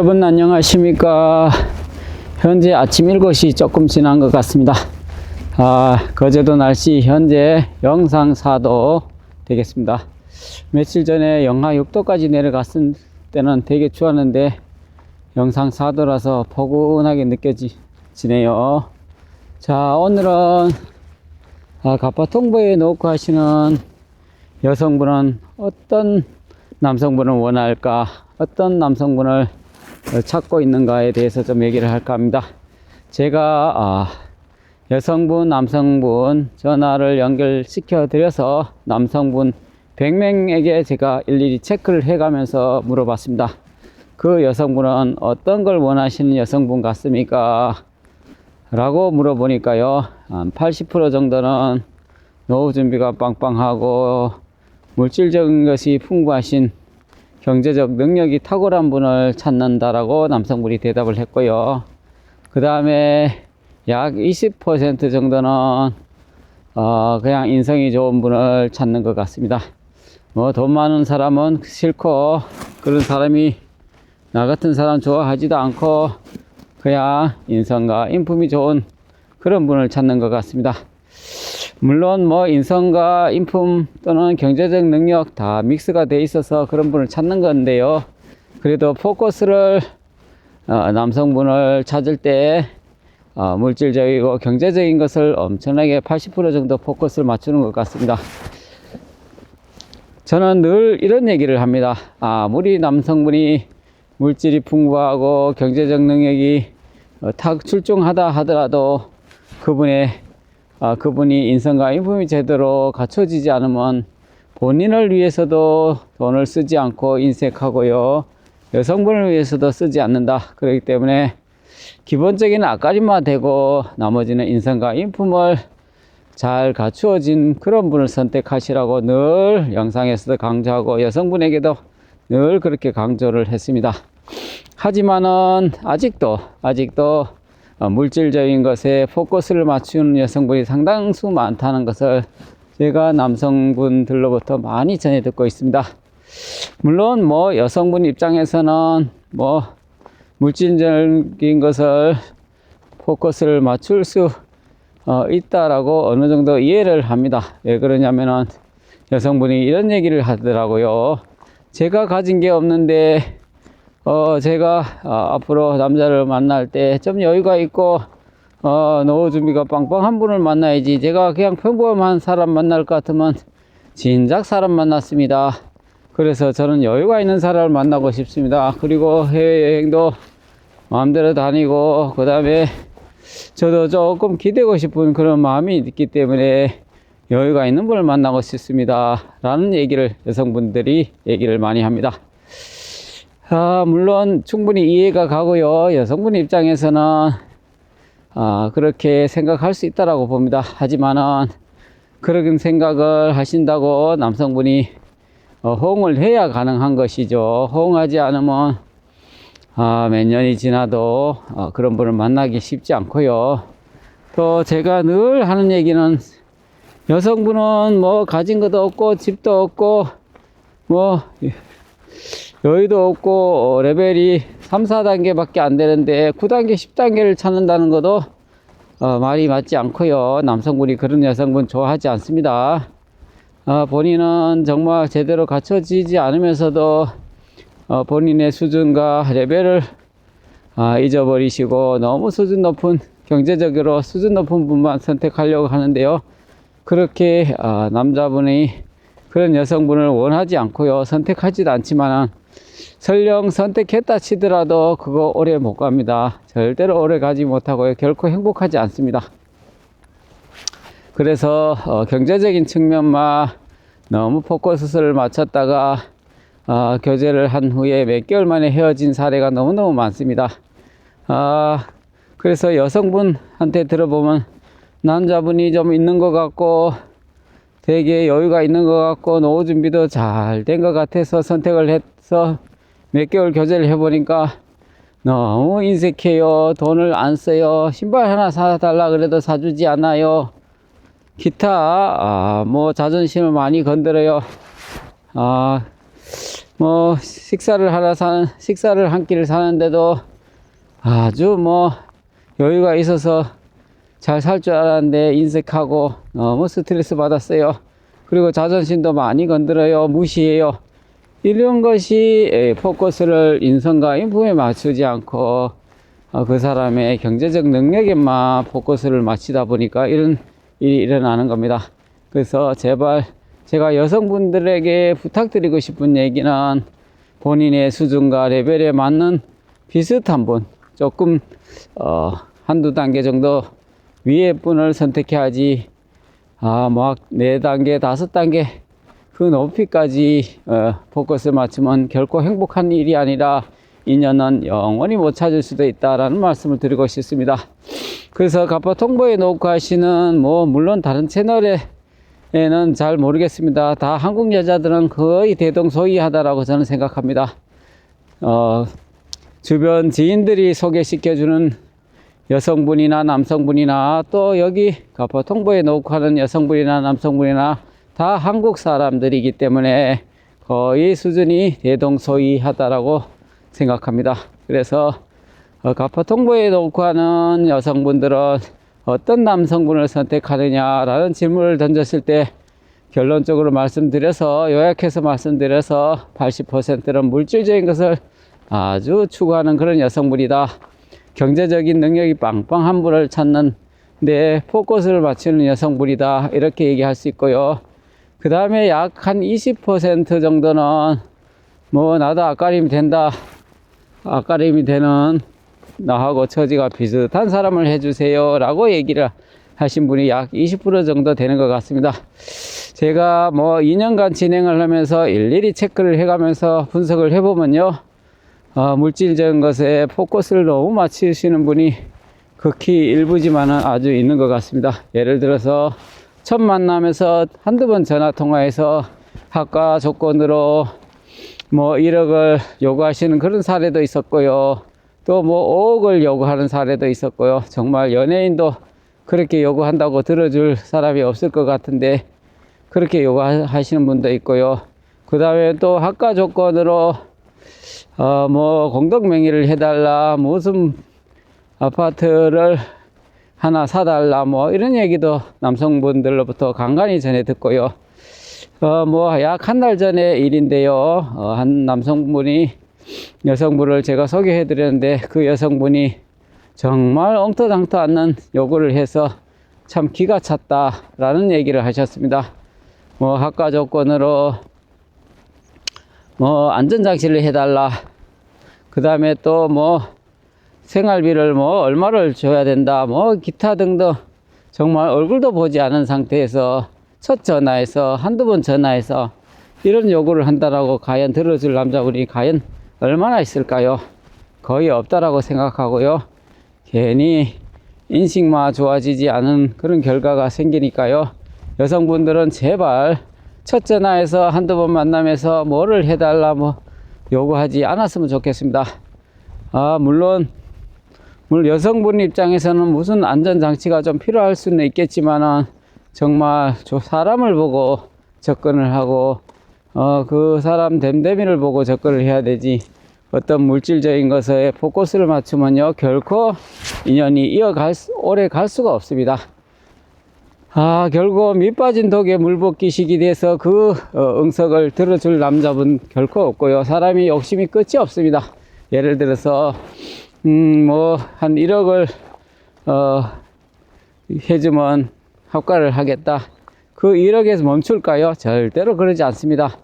여러분 안녕하십니까. 현재 아침 7시 조금 지난 것 같습니다. 거제도 날씨 현재 영상 4도 되겠습니다. 며칠 전에 영하 6도까지 내려갔을 때는 되게 추웠는데 영상 4도라서 포근하게 느껴지네요. 자, 오늘은 가파통보에 놓고 하시는 여성분은 어떤 남성분을 원할까, 어떤 남성분을 찾고 있는가에 대해서 좀 얘기를 할까 합니다. 제가 여성분, 남성분 전화를 연결시켜 드려서 남성분 100명에게 제가 일일이 체크를 해가면서 물어봤습니다. 그 여성분은 어떤 걸 원하시는 여성분 같습니까? 라고 물어보니까요, 80% 정도는 노후 준비가 빵빵하고 물질적인 것이 풍부하신 경제적 능력이 탁월한 분을 찾는다라고 남성분이 대답을 했고요. 그 다음에 약 20% 정도는 그냥 인성이 좋은 분을 찾는 것 같습니다. 뭐 돈 많은 사람은 싫고, 그런 사람이 나 같은 사람 좋아하지도 않고 그냥 인성과 인품이 좋은 그런 분을 찾는 것 같습니다. 물론 뭐 인성과 인품 또는 경제적 능력 다 믹스가 돼 있어서 그런 분을 찾는 건데요. 그래도 포커스를 남성분을 찾을 때 물질적이고 경제적인 것을 엄청나게 80% 정도 포커스를 맞추는 것 같습니다. 저는 늘 이런 얘기를 합니다. 아무리 남성분이 물질이 풍부하고 경제적 능력이 출중하다 하더라도 그분이 인성과 인품이 제대로 갖춰지지 않으면 본인을 위해서도 돈을 쓰지 않고 인색하고요, 여성분을 위해서도 쓰지 않는다. 그렇기 때문에 기본적인 앞가림만 되고 나머지는 인성과 인품을 잘 갖추어진 그런 분을 선택하시라고 늘 영상에서도 강조하고 여성분에게도 늘 그렇게 강조를 했습니다. 하지만은 아직도 물질적인 것에 포커스를 맞추는 여성분이 상당수 많다는 것을 제가 남성분들로부터 많이 전해 듣고 있습니다. 물론 뭐 여성분 입장에서는 뭐 물질적인 것을 포커스를 맞출 수 있다라고 어느 정도 이해를 합니다. 왜 그러냐면은 여성분이 이런 얘기를 하더라고요. 제가 가진 게 없는데 제가 앞으로 남자를 만날 때 좀 여유가 있고 노후 준비가 빵빵한 분을 만나야지, 제가 그냥 평범한 사람 만날 것 같으면 진작 사람 만났습니다. 그래서 저는 여유가 있는 사람을 만나고 싶습니다. 그리고 해외여행도 마음대로 다니고, 그 다음에 저도 조금 기대고 싶은 그런 마음이 있기 때문에 여유가 있는 분을 만나고 싶습니다 라는 얘기를 여성분들이 얘기를 많이 합니다. 물론 충분히 이해가 가고요. 여성분 입장에서는 그렇게 생각할 수 있다라고 봅니다. 하지만은 그런 생각을 하신다고 남성분이 호응을 해야 가능한 것이죠. 호응하지 않으면 몇 년이 지나도 그런 분을 만나기 쉽지 않고요. 또 제가 늘 하는 얘기는, 여성분은 뭐 가진 것도 없고 집도 없고 뭐 여유도 없고 레벨이 3, 4단계 밖에 안 되는데 9단계, 10단계를 찾는다는 것도 말이 맞지 않고요. 남성분이 그런 여성분 좋아하지 않습니다. 본인은 정말 제대로 갖춰지지 않으면서도 본인의 수준과 레벨을 잊어버리시고 너무 수준 높은, 경제적으로 수준 높은 분만 선택하려고 하는데요. 그렇게 남자분이 그런 여성분을 원하지 않고요, 선택하지도 않지만 설령 선택했다 치더라도 그거 오래 못 갑니다. 절대로 오래 가지 못하고요, 결코 행복하지 않습니다. 그래서 경제적인 측면만 너무 포커스를 맞췄다가 교제를 한 후에 몇 개월 만에 헤어진 사례가 너무너무 많습니다. 그래서 여성분한테 들어보면 남자분이 좀 있는 것 같고 되게 여유가 있는 것 같고 노후 준비도 잘 된 것 같아서 선택을 해서 몇 개월 교제를 해보니까 너무 인색해요. 돈을 안 써요. 신발 하나 사달라 그래도 사주지 않아요. 기타 뭐 자존심을 많이 건드려요. 뭐 식사를 한 끼를 사는데도 아주 뭐 여유가 있어서 잘 살 줄 알았는데 인색하고 너무 스트레스 받았어요. 그리고 자존심도 많이 건드려요. 무시해요. 이런 것이 포커스를 인성과 인품에 맞추지 않고 그 사람의 경제적 능력에만 포커스를 맞추다 보니까 이런 일이 일어나는 겁니다. 그래서 제발 제가 여성분들에게 부탁드리고 싶은 얘기는 본인의 수준과 레벨에 맞는 비슷한 분, 조금 한두 단계 정도 위의 분을 선택해야지 뭐 4단계, 5단계 그 높이까지 포커스를 맞추면 결코 행복한 일이 아니라 인연은 영원히 못 찾을 수도 있다라는 말씀을 드리고 싶습니다. 그래서 가파통보에 녹화하시는 뭐 물론 다른 채널에는 잘 모르겠습니다. 다 한국 여자들은 거의 대동소이하다라고 저는 생각합니다. 주변 지인들이 소개시켜주는 여성분이나 남성분이나 또 여기 가파통보에 녹화하는 여성분이나 남성분이나 다 한국 사람들이기 때문에 거의 수준이 대동소이하다라고 생각합니다. 그래서 가파통보에 녹화하는 여성분들은 어떤 남성분을 선택하느냐라는 질문을 던졌을 때 결론적으로 말씀드려서 요약해서 말씀드려서 80%는 물질적인 것을 아주 추구하는 그런 여성분이다. 경제적인 능력이 빵빵한 분을 찾는 데 포커스를 맞추는 여성분이다. 이렇게 얘기할 수 있고요. 그 다음에 약 한 20% 정도는 뭐 나도 앞가림이 된다. 앞가림이 되는 나하고 처지가 비슷한 사람을 해주세요 라고 얘기를 하신 분이 약 20% 정도 되는 것 같습니다. 제가 뭐 2년간 진행을 하면서 일일이 체크를 해가면서 분석을 해보면요, 물질적인 것에 포커스를 너무 맞추시는 분이 극히 일부지만은 아주 있는 것 같습니다. 예를 들어서 첫 만남에서 한두 번 전화 통화해서 학과 조건으로 뭐 1억을 요구하시는 그런 사례도 있었고요. 또 뭐 5억을 요구하는 사례도 있었고요. 정말 연예인도 그렇게 요구한다고 들어줄 사람이 없을 것 같은데 그렇게 요구하시는 분도 있고요. 그 다음에 또 학과 조건으로 뭐 공동 명의를 해달라, 무슨 아파트를 하나 사달라, 뭐 이런 얘기도 남성분들로부터 간간히 전해 듣고요. 뭐 약 한 달 전의 일인데요. 한 남성분이 여성분을 제가 소개해 드렸는데 그 여성분이 정말 엉터당터 않는 요구를 해서 참 기가 찼다라는 얘기를 하셨습니다. 뭐 학과 조건으로 뭐 안전장치를 해달라, 그 다음에 또 뭐 생활비를 뭐 얼마를 줘야 된다, 뭐 기타 등등 정말 얼굴도 보지 않은 상태에서 첫 전화해서 한두 번 전화해서 이런 요구를 한다라고 과연 들어줄 남자분이 과연 얼마나 있을까요? 거의 없다라고 생각하고요. 괜히 인식만 좋아지지 않은 그런 결과가 생기니까요. 여성분들은 제발 첫 전화에서 한두 번 만나면서 뭐를 해달라 뭐 요구하지 않았으면 좋겠습니다. 물론 여성분 입장에서는 무슨 안전장치가 좀 필요할 수는 있겠지만은 정말 사람을 보고 접근을 하고 그 사람 됨됨이를 보고 접근을 해야 되지, 어떤 물질적인 것에 포커스를 맞추면요 결코 인연이 오래 갈 수가 없습니다. 결국 밑 빠진 독에 물 붓기식이 돼서 그 응석을 들어줄 남자분 결코 없고요. 사람이 욕심이 끝이 없습니다. 예를 들어서 뭐 한 1억을 해주면 합가를 하겠다. 그 1억에서 멈출까요? 절대로 그러지 않습니다.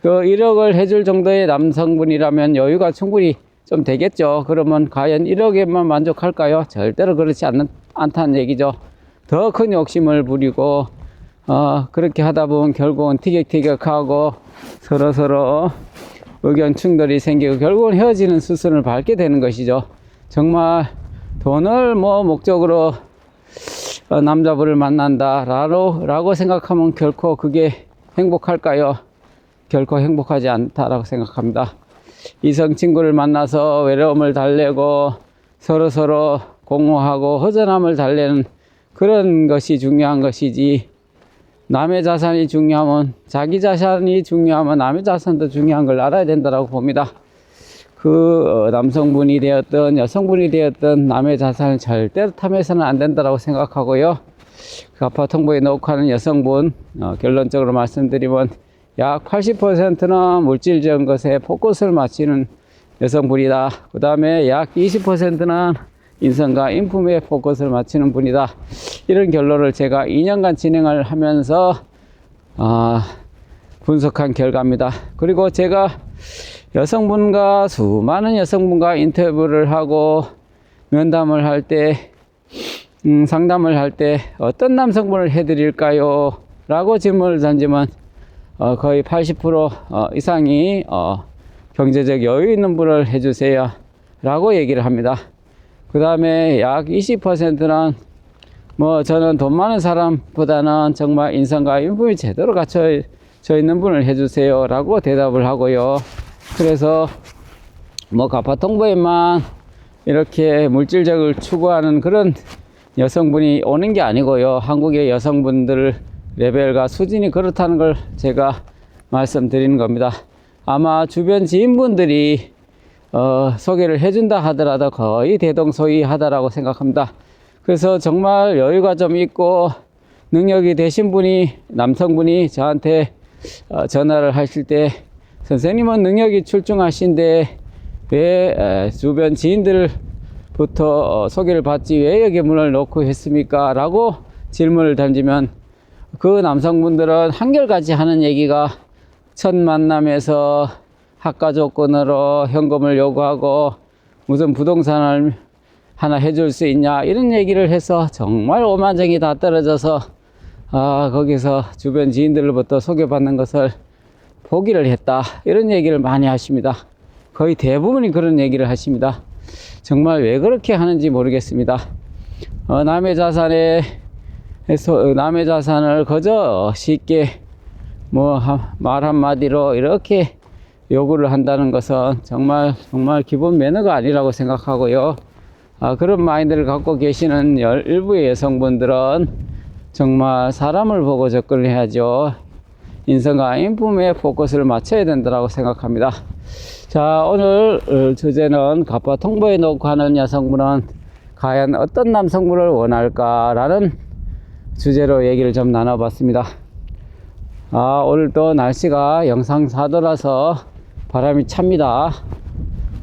그 1억을 해줄 정도의 남성분이라면 여유가 충분히 좀 되겠죠. 그러면 과연 1억에만 만족할까요? 절대로 그렇지 않다는 얘기죠. 더 큰 욕심을 부리고 그렇게 하다 보면 결국은 티격태격하고 서로 의견 충돌이 생기고 결국은 헤어지는 수순을 밟게 되는 것이죠. 정말 돈을 뭐 목적으로 남자분을 만난다 라고 생각하면 결코 그게 행복할까요? 결코 행복하지 않다라고 생각합니다. 이성 친구를 만나서 외로움을 달래고 서로 공허하고 허전함을 달래는 그런 것이 중요한 것이지, 남의 자산이 중요하면, 자기 자산이 중요하면 남의 자산도 중요한 걸 알아야 된다고 봅니다. 남성분이 되었든 여성분이 되었든 남의 자산을 절대로 탐해서는 안 된다고 생각하고요. 가파 통보에 넣고 하는 여성분, 결론적으로 말씀드리면 약 80%는 물질적인 것에 포커스를 맞추는 여성분이다. 그 다음에 약 20%는 인성과 인품에 포커스를 맞추는 분이다. 이런 결론을 제가 2년간 진행을 하면서 분석한 결과입니다. 그리고 제가 수많은 여성분과 인터뷰를 하고 면담을 할 때, 상담을 할 때 어떤 남성분을 해드릴까요? 라고 질문을 던지면 거의 80% 이상이 경제적 여유 있는 분을 해주세요 라고 얘기를 합니다. 그 다음에 약 20%는 저는 돈 많은 사람보다는 정말 인성과 인품이 제대로 갖춰져 있는 분을 해주세요 라고 대답을 하고요. 그래서 가파 통보에만 이렇게 물질적을 추구하는 그런 여성분이 오는 게 아니고요. 한국의 여성분들 레벨과 수준이 그렇다는 걸 제가 말씀드리는 겁니다. 아마 주변 지인분들이 소개를 해준다 하더라도 거의 대동소이하다라고 생각합니다. 그래서 정말 여유가 좀 있고 능력이 되신 남성분이 저한테 전화를 하실 때, 선생님은 능력이 출중하신데 왜 주변 지인들부터 소개를 받지 왜 여기 문을 놓고 했습니까? 라고 질문을 던지면 그 남성분들은 한결같이 하는 얘기가, 첫 만남에서 학과 조건으로 현금을 요구하고 무슨 부동산을 하나 해줄 수 있냐 이런 얘기를 해서 정말 오만정이 다 떨어져서 거기서 주변 지인들로부터 소개받는 것을 포기를 했다, 이런 얘기를 많이 하십니다. 거의 대부분이 그런 얘기를 하십니다. 정말 왜 그렇게 하는지 모르겠습니다. 남의 자산을 그저 쉽게 말 한마디로 이렇게 요구를 한다는 것은 정말 기본 매너가 아니라고 생각하고요. 그런 마인드를 갖고 계시는 일부의 여성분들은 정말 사람을 보고 접근을 해야죠. 인성과 인품에 포커스를 맞춰야 된다고 생각합니다. 자, 오늘 주제는 가파 통보에 놓고 하는 여성분은 과연 어떤 남성분을 원할까라는 주제로 얘기를 좀 나눠봤습니다. 오늘도 날씨가 영상 4도라서 바람이 찹니다.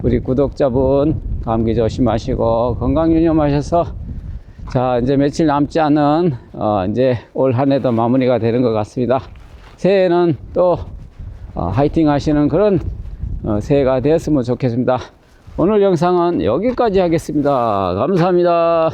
우리 구독자분 감기 조심하시고 건강 유념하셔서, 자, 이제 며칠 남지 않은 이제 올 한 해도 마무리가 되는 것 같습니다. 새해에는 또 화이팅 하시는 그런 새해가 되었으면 좋겠습니다. 오늘 영상은 여기까지 하겠습니다. 감사합니다.